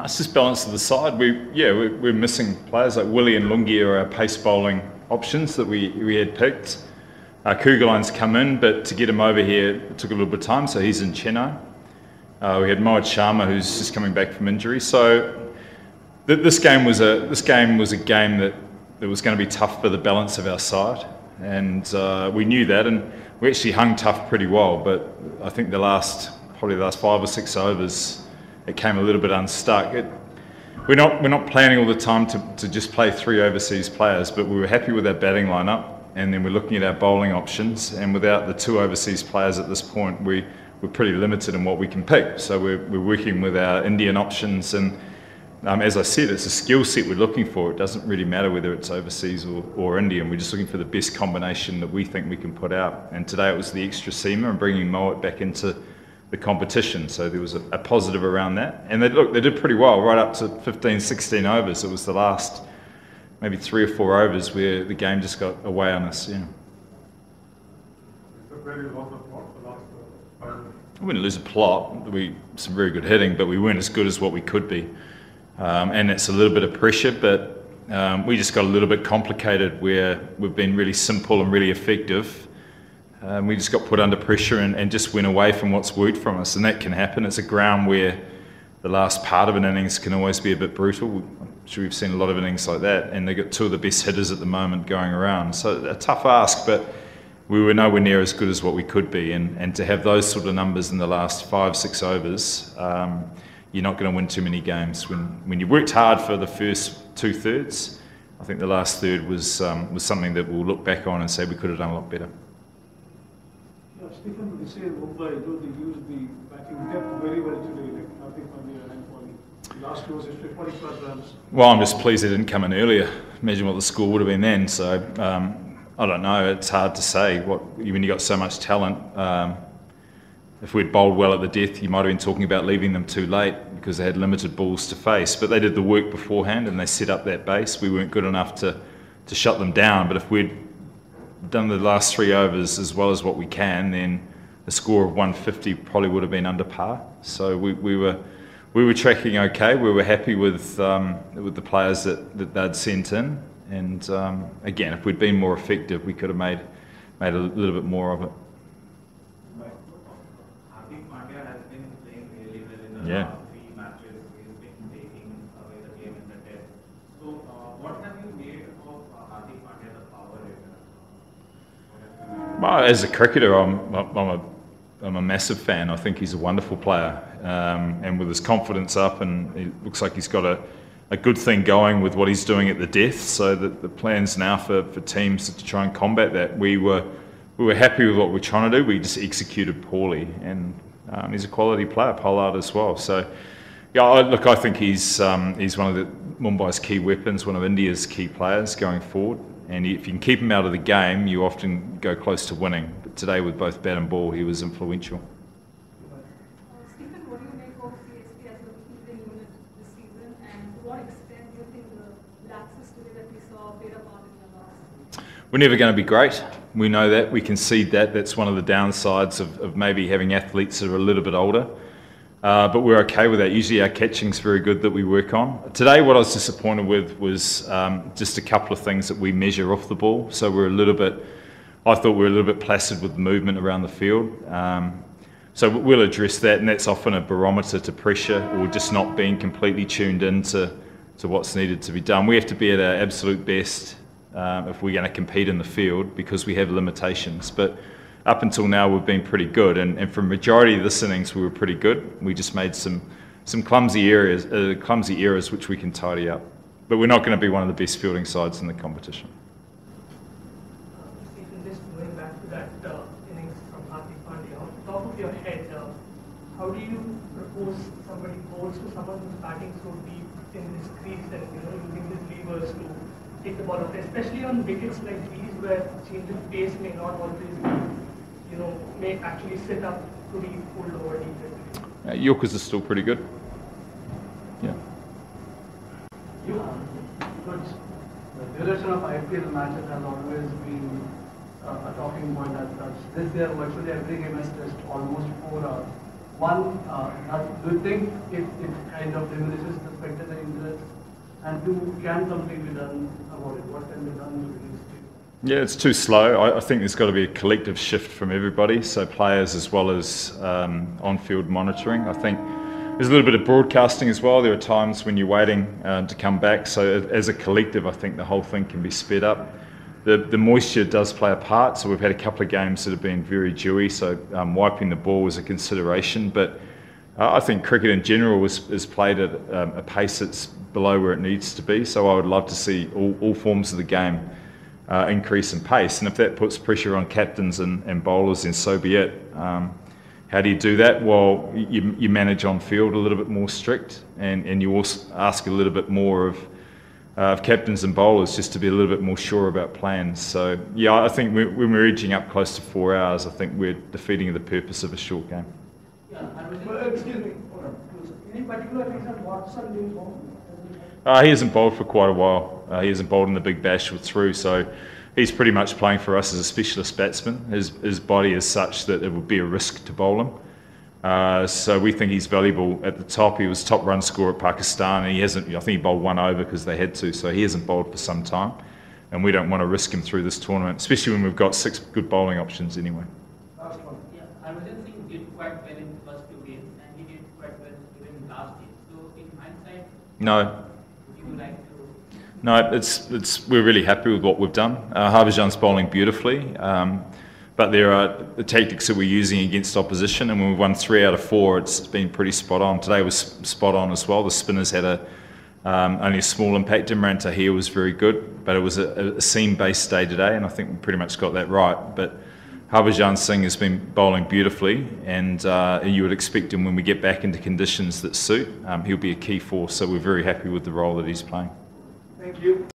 It's just balance of the side. We're missing players like Willie and Lungi are our pace bowling options that we had picked. Kugelein's come in, but to get him over here it took a little bit of time, so he's in Chennai. We had Mohit Sharma, who's just coming back from injury. So this game was a game that was going to be tough for the balance of our side, and we knew that, and we actually hung tough pretty well. But I think probably the last 5 or 6 overs, it came a little bit unstuck. We're not planning all the time to just play 3 overseas players, but we were happy with our batting lineup, and then we're looking at our bowling options. And without the 2 overseas players at this point, we're pretty limited in what we can pick. So we're working with our Indian options, and as I said, it's a skill set we're looking for. It doesn't really matter whether it's overseas or Indian. We're just looking for the best combination that we think we can put out. And today it was the extra seamer and bringing Mohit back into the competition. So there was a positive around that. And they did pretty well right up to 15, 16 overs. It was the last maybe 3 or 4 overs where the game just got away on us. Yeah. We didn't lose a plot. Some very good hitting, but we weren't as good as what we could be. And it's a little bit of pressure, but we just got a little bit complicated where we've been really simple and really effective. We just got put under pressure and just went away from what's worked from us, and that can happen. It's a ground where the last part of an innings can always be a bit brutal. I'm sure we've seen a lot of innings like that, and they've got 2 of the best hitters at the moment going around. So a tough ask, but we were nowhere near as good as what we could be, and to have those sort of numbers in the last 5, 6 overs, you're not going to win too many games. When you worked hard for the first 2/3, I think the last third was something that we'll look back on and say we could have done a lot better. Stephen, they say Mumbai, they used the batting depth very well today, like Hardik Pandya and Kohli. Last was 45 runs. Well, I'm just pleased they didn't come in earlier. Imagine what the score would have been then. So I don't know. It's hard to say when you got so much talent. If we'd bowled well at the death, you might have been talking about leaving them too late because they had limited balls to face. But they did the work beforehand and they set up that base. We weren't good enough to shut them down. But if we'd done the last 3 overs as well as what we can, then the score of 150 probably would have been under par. So we were tracking okay. We were happy with the players that they'd sent in. And again, if we'd been more effective, we could have made a little bit more of it. Yeah. 3 matches, he's been taking away the game in the test. So, what have you made of Hardik Pandya, the power hitter? Well, as a cricketer, I'm a massive fan. I think he's a wonderful player, and with his confidence up, and it looks like he's got a good thing going with what he's doing at the death. So that the plans now for teams to try and combat that. We were happy with what we're trying to do. We just executed poorly, and he's a quality player, Pollard as well. So, yeah, I think he's one of the Mumbai's key weapons, one of India's key players going forward. And if you can keep him out of the game, you often go close to winning. But today, with both bat and ball, he was influential. Stephen, what do you make of CSP as a keeping unit this season, and to what extent do you think the lapses today that we saw played a part in the loss? We're never going to be great. We know that. We concede that. That's one of the downsides of maybe having athletes that are a little bit older. But we're okay with that. Usually our catching's very good that we work on. Today what I was disappointed with was just a couple of things that we measure off the ball. So I thought we were a little bit placid with the movement around the field. So we'll address that, and that's often a barometer to pressure or just not being completely tuned into what's needed to be done. We have to be at our absolute best if we're going to compete in the field because we have limitations. But up until now we've been pretty good, and for a majority of this innings we were pretty good. We just made some clumsy errors which we can tidy up. But we're not going to be one of the best fielding sides in the competition. Stephen, just going back to that innings from Hardik Pandya, off the top of your head, how do you propose somebody bowls to someone who's batting so deep in this crease and using his levers to take the ball out, especially on wickets like these where change of pace may not always may actually sit up to be pulled over deep. Yorkers are still pretty good. Yeah. The duration of IPL matches has always been a talking point as such. This year, virtually every game has touched almost 4 hours. One, do you think it kind of diminishes the spectator interest? And two, can something be done about it? What can be done to reduce it? Yeah, it's too slow. I think there's got to be a collective shift from everybody, so players as well as on-field monitoring. I think there's a little bit of broadcasting as well. There are times when you're waiting to come back. So as a collective, I think the whole thing can be sped up. The moisture does play a part. So we've had a couple of games that have been very dewy. So wiping the ball was a consideration. But I think cricket in general is played at a pace that's below where it needs to be. So I would love to see all forms of the game increase in pace. And if that puts pressure on captains and bowlers, then so be it. How do you do that? Well, you manage on field a little bit more strict, and you also ask a little bit more of captains and bowlers just to be a little bit more sure about plans. So yeah, I think when we're edging up close to 4 hours, I think we're defeating the purpose of a short game. Yeah, excuse me. Hold on. Any particular reason Watson didn't bowl? He hasn't bowled for quite a while. He hasn't bowled in the Big Bash through, so he's pretty much playing for us as a specialist batsman. His body is such that it would be a risk to bowl him. So we think he's valuable at the top. He was top run scorer at Pakistan, and he hasn't. I think he bowled one over because they had to. So he hasn't bowled for some time, and we don't want to risk him through this tournament, especially when we've got 6 good bowling options anyway. Last one. Yeah, Harbhajan Singh did quite well in the first 2 games, and he did quite well even last game. So in hindsight, No. would you like to? No, we're really happy with what we've done. Harbhajan's bowling beautifully, but there are the tactics that we're using against opposition, and when we've won 3 out of 4, it's been pretty spot on. Today was spot on as well. The spinners had only a small impact. Imran Tahir was very good, but it was a seam-based day today, and I think we pretty much got that right. But Harbhajan Singh has been bowling beautifully, and you would expect him when we get back into conditions that suit. He'll be a key force, so we're very happy with the role that he's playing. Thank you.